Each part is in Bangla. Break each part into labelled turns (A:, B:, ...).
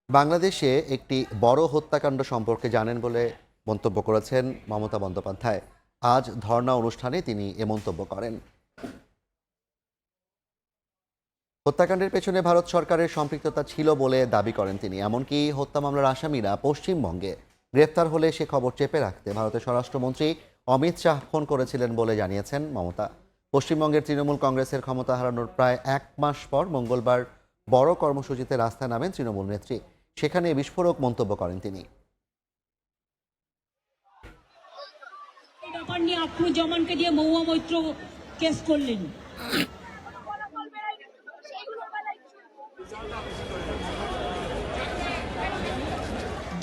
A: বাংলাদেশে একটি বড় হত্যাকাণ্ড সম্পর্কে জানেন বলে মন্তব্য করেছেন মমতা বন্দ্যোপাধ্যায়। আজ ধর্ণা অনুষ্ঠানে তিনি এ মন্তব্য করেন। হত্যাকাণ্ডের পেছনে ভারত সরকারের সম্পৃক্ততা ছিল বলে দাবি করেন তিনি। এমনকি হত্যা মামলার আসামিরা পশ্চিমবঙ্গে গ্রেফতার হলে সে খবর চেপে রাখতে ভারতের স্বরাষ্ট্রমন্ত্রী অমিত শাহ ফোন করেছিলেন বলে জানিয়েছেন মমতা। পশ্চিমবঙ্গের তৃণমূল কংগ্রেসের ক্ষমতা হারানোর প্রায় এক মাস পর মঙ্গলবার বড় কর্মসূচিতে রাস্তায় নামেন তৃণমূল নেত্রী। সেখানে বিস্ফোরক মন্তব্য করেন তিনি।
B: ব্যাপার নিয়ে আক্রুজ্জামানকে দিয়ে মহুয়া মৈত্র কেস করলেন।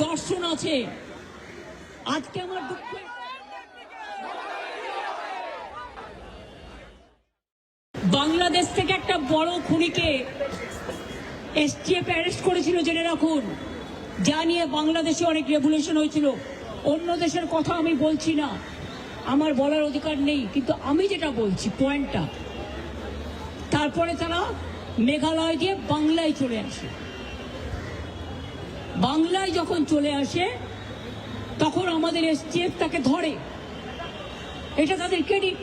B: দর্শন আছে। আজকে আমার দুঃখ, বাংলাদেশ থেকে একটা বড় খুনিকে এসটিএফ অ্যারেস্ট করেছিল, জেনে রাখুন। যা নিয়ে বাংলাদেশে অনেক রেভুলেশন হয়েছিল। অন্য দেশের কথা আমি বলছি না, আমার বলার অধিকার নেই, কিন্তু আমি যেটা বলছি পয়েন্টটা, তারপরে তারা মেঘালয় দিয়ে বাংলায় চলে আসে। বাংলায় যখন চলে আসে তখন আমাদের এসটিএফ তাকে ধরে, এটা তাদের ক্রেডিট।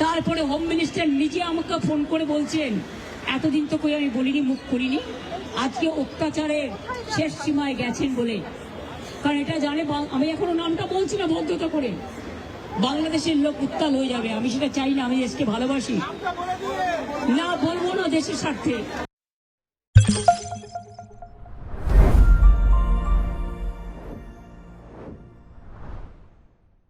B: তারপরে হোম মিনিস্টার নিজে আমাকে ফোন করে বলছেন, এতদিন তো কই আমি বলিনি, মুখ করিনি, আজকে অত্যাচারের শেষ সীমায় গেছেন বলে। কারণ এটা জানে, আমি এখনো নামটা বলছি না ভদ্রতা করে, বাংলাদেশের লোক উত্তাল হয়ে যাবে। আমি সেটা চাই না, আমি দেশকে ভালোবাসি, না বলবো না দেশের স্বার্থে।